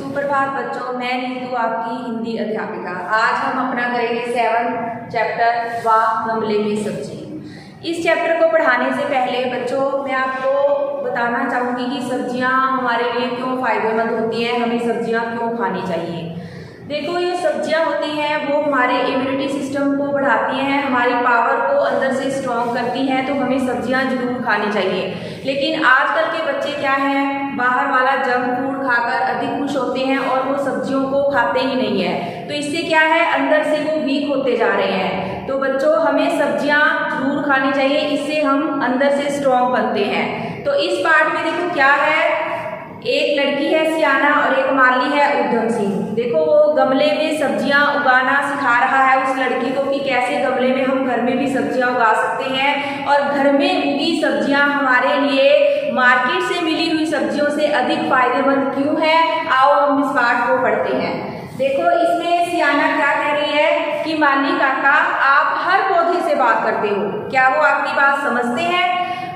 सुप्रभात बच्चों, मैं नीतू आपकी हिंदी अध्यापिका। आज हम अपना करेंगे 7th चैप्टर वा गमले में सब्जी। इस चैप्टर को पढ़ाने से पहले बच्चों मैं आपको बताना चाहूँगी कि सब्जियाँ हमारे लिए क्यों फ़ायदेमंद होती हैं, हमें सब्जियाँ क्यों खानी चाहिए। देखो, ये सब्जियाँ होती हैं वो हमारे इम्यूनिटी सिस्टम को बढ़ाती हैं, हमारी पावर को अंदर से स्ट्रॉन्ग करती हैं, तो हमें सब्जियाँ जरूर खानी चाहिए। लेकिन आजकल के बच्चे क्या हैं, बाहर वाला जंक फूड खाकर अधिक खुश होते हैं और वो सब्जियों को खाते ही नहीं है। तो इससे क्या है, अंदर से वो वीक होते जा रहे हैं। तो बच्चों हमें सब्जियाँ जरूर खानी चाहिए, इससे हम अंदर से स्ट्रॉन्ग बनते हैं। तो इस पार्ट में देखो क्या है, एक लड़की है सियाना और एक माली है उद्यम सिंह। देखो वो गमले में सब्जियां उगाना सिखा रहा है उस लड़की को कि कैसे गमले में हम घर में भी सब्जियां उगा सकते हैं और घर में उगी सब्जियां हमारे लिए मार्केट से मिली हुई सब्जियों से अधिक फायदेमंद क्यों है। आओ हम इस पाठ को पढ़ते हैं। देखो इसमें सियाना क्या कह रही है कि माली काका आप हर पौधे से बात करते हो, क्या वो आपकी बात समझते हैं?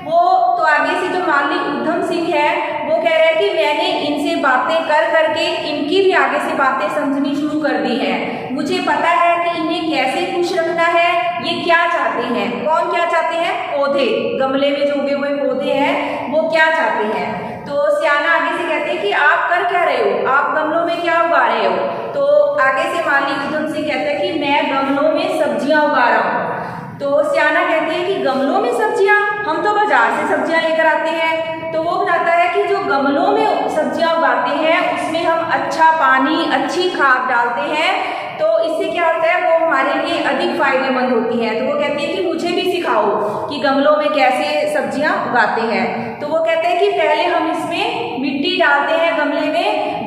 वो तो आगे से जो माली उद्यम सिंह है वो कह रहा है कि मैंने इनसे बातें कर करके इनकी भी आगे से बातें समझनी शुरू कर दी है। मुझे पता है कि इन्हें कैसे खुश रखना है, ये क्या चाहते हैं। कौन क्या चाहते हैं? पौधे, गमले में जो उगे हुए पौधे हैं वो क्या चाहते हैं। तो सियाना आगे से कहते हैं कि आप कर क्या रहे हो, आप गमलों में क्या उगा रहे हो। तो आगे से माली उद्यम सिंह कहता है कि मैं गमलों में सब्जियां उगा रहा हूँ। तो सियाना कहते हैं कि गमलों में सब्जियां, हम तो बाजार से सब्जियां लेकर आते हैं। तो वो बताता है कि जो गमलों में सब्जियां उगाते हैं उसमें हम अच्छा पानी, अच्छी खाद डालते हैं, तो इससे क्या होता है वो हमारे लिए अधिक फायदेमंद होती है। तो वो कहते हैं कि मुझे भी सिखाओ कि गमलों में कैसे सब्जियां उगाते हैं। तो वो कहते हैं कि पहले हम इसमें मिट्टी डालते हैं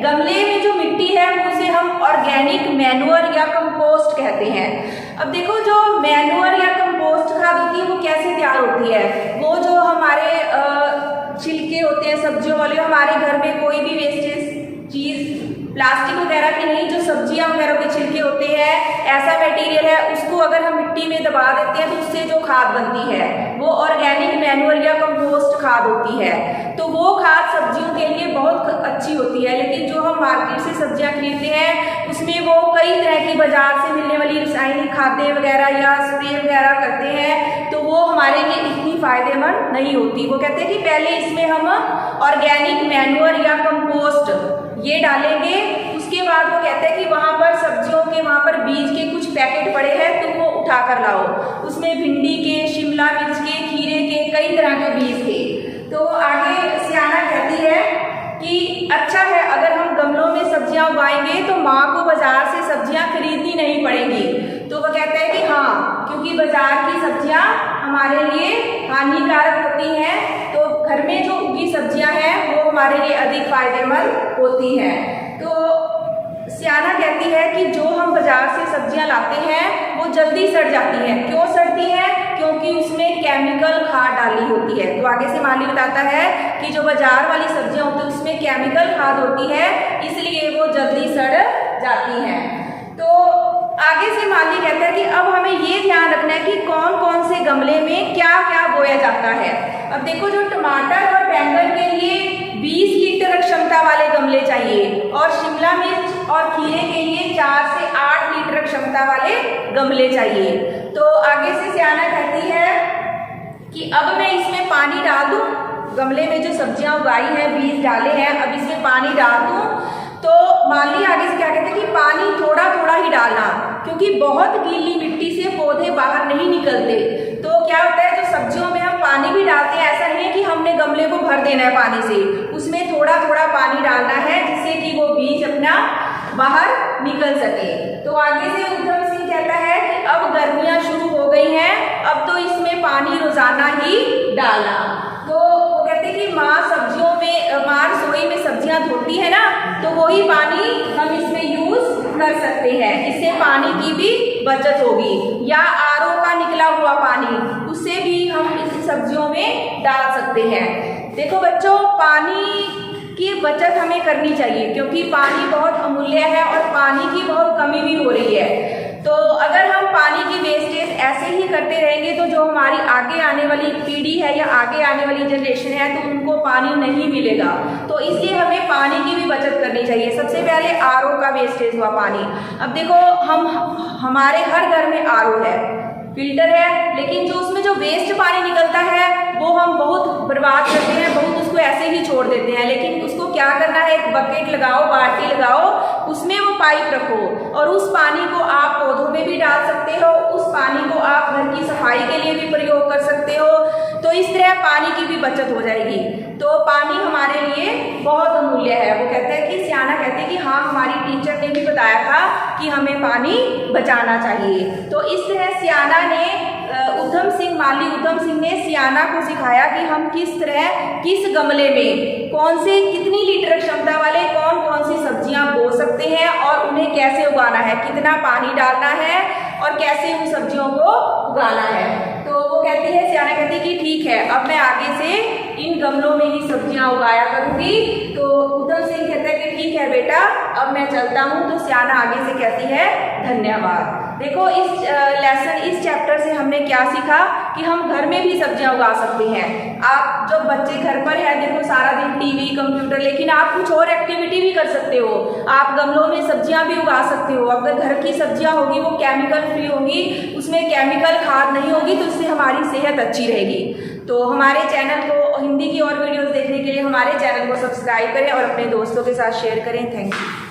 गमले में जो मिट्टी है उसे हम ऑर्गेनिक मैन्योर या कंपोस्ट कहते हैं। अब देखो जो मैन्योर या कंपोस्ट खाद होती है वो कैसे तैयार होती है, वो जो हमारे छिलके होते हैं सब्जियों वाले, हमारे घर में कोई भी वेस्टेज चीज़ प्लास्टिक वगैरह की नहीं, जो सब्जियां वगैरह के छिलके होते हैं, ऐसा मटेरियल है, उसको अगर हम मिट्टी में दबा देते हैं तो उससे जो खाद बनती है वो ऑर्गेनिक मैन्योर या कंपोस्ट खाद होती है। तो वो खाद सब्जियों के लिए बहुत अच्छी होती है। लेकिन जो हम मार्केट से सब्जियां खरीदते हैं उसमें वो कई तरह की बाजार से मिलने वाली रासायनिक खादें वगैरह या स्प्रे वगैरह करते हैं, तो वो हमारे लिए इतनी फायदेमंद नहीं होती। वो कहते हैं कि पहले इसमें हम ऑर्गेनिक मैन्योर या कंपोस्ट ये डालेंगे, उसके बाद वो कहते हैं कि वहाँ पर सब्जियों के वहाँ पर बीज के कुछ पैकेट पड़े हैं तो वो उठा कर लाओ। उसमें भिंडी के, शिमला मिर्च के, खीरे के, कई तरह के बीज थे। तो आगे सियाना कहती है कि अच्छा है अगर हम गमलों में सब्जियां उगाएंगे तो माँ को बाजार से सब्जियां खरीदनी नहीं पड़ेंगी। तो वो कहते हैं कि हाँ, क्योंकि बाजार की सब्जियां हमारे लिए हानिकारक होती हैं, तो घर में जो उगी सब्जियां हैं वो हमारे लिए अधिक फायदेमंद होती हैं। तो सियाना कहती है कि जो हम बाजार से सब्जियां लाते हैं वो जल्दी सड़ जाती हैं। क्यों सड़ती हैं? क्योंकि उसमें केमिकल खाद डाली होती है। तो आगे से माली बताता है कि जो बाजार वाली सब्जियां होती हैं उसमें केमिकल खाद होती है, इसलिए वो जल्दी सड़ जाती हैं। तो आगे से माली कहता है कि अब हमें ये ध्यान रखना है कि कौन कौन से गमले में क्या क्या बोया जाता है। अब देखो जो टमाटर और बैंगन के लिए 20 लीटर क्षमता वाले गमले चाहिए और शिमला मिर्च और खीरे के लिए 4 से 8 लीटर क्षमता वाले गमले चाहिए। तो आगे से सियाना कहती है कि अब मैं इसमें पानी डाल दूं, गमले में जो सब्जियां उगाई हैं, बीज डाले हैं, अब इसमें पानी डाल दूं। तो माली आगे से क्या कहते हैं कि पानी थोड़ा थोड़ा ही डालना, क्योंकि बहुत गीली मिट्टी से पौधे बाहर नहीं निकलते। तो क्या होता है, जो सब्जियों में हम पानी भी डालते हैं, ऐसा नहीं है कि हमने गमले को भर देना है पानी से, उसमें थोड़ा थोड़ा पानी डालना है जिससे कि वो बीज अपना बाहर निकल सके। तो आगे से उद्यम सिंह कहता है कि अब गर्मियां शुरू हो गई हैं, अब तो इसमें पानी रोजाना ही डालना। तो वो कहते हैं कि माँ सब्जियों में, माँ रसोई में सब्जियां धोती है ना, तो वही पानी हम इसमें यूज कर सकते हैं, इससे पानी की भी बचत होगी। या आरओ का निकला हुआ पानी, उससे भी हम इस सब्जियों में डाल सकते हैं। देखो बच्चों, पानी की बचत हमें करनी चाहिए क्योंकि पानी बहुत अमूल्य है और पानी की बहुत कमी भी हो रही है। तो अगर हम पानी की वेस्टेज ऐसे ही करते रहेंगे तो जो हमारी आगे आने वाली पीढ़ी है है या आगे आने वाली जनरेशन है तो उनको पानी नहीं मिलेगा। तो इसलिए हमें पानी की भी बचत करनी चाहिए। सबसे पहले आरओ का वेस्टेज हुआ पानी। अब देखो हमारे हर घर में आरओ है, फिल्टर है, लेकिन जो उसमें जो वेस्ट पानी निकलता है वो हम बहुत बर्बाद करते हैं, बहुत उसको ऐसे ही छोड़ देते हैं। लेकिन उसको क्या करना है, एक बकेट लगाओ, बाल्टी लगाओ, उसमें वो पाइप रखो और उस पानी को आप पौधों में भी डाल सकते हो, उस पानी को आप घर की सफाई के लिए भी प्रयोग कर सकते हो। तो इस तरह पानी की भी बचत हो जाएगी। तो पानी हमारे लिए बहुत अमूल्य है। वो कहते हैं कि सियाना कहते हैं कि हाँ, हमारी टीचर ने भी बताया था कि हमें पानी बचाना चाहिए। तो इस तरह सियाना ने माली उधम सिंह ने सियाना को सिखाया कि हम किस तरह किस गमले में कौन से कितनी लीटर क्षमता वाले कौन कौन सी सब्जियां बो सकते हैं और उन्हें कैसे उगाना है, कितना पानी डालना है और कैसे उन सब्जियों को उगाना है। तो वो कहती है, सियाना कहती है कि ठीक है, अब मैं आगे से इन गमलों में ही सब्जियां उगाया करूंगी। तो उधम सिंह कहता है कि ठीक है बेटा, अब मैं चलता हूं। तो सियाना आगे से कहती है धन्यवाद। देखो इस चैप्टर से हमने क्या सीखा कि हम घर में भी सब्जियां उगा सकते हैं। आप जब बच्चे घर पर है, देखो सारा दिन टीवी कंप्यूटर, लेकिन आप कुछ और एक्टिविटी भी कर सकते हो। आप गमलों में सब्जियां भी उगा सकते हो। अगर घर की सब्जियां होगी वो केमिकल फ्री होगी, उसमें केमिकल खाद नहीं होगी, तो इससे हमारी सेहत अच्छी रहेगी। तो हमारे चैनल को, हिंदी की और वीडियोस देखने के लिए हमारे चैनल को सब्सक्राइब करें और अपने दोस्तों के साथ शेयर करें। Thank you.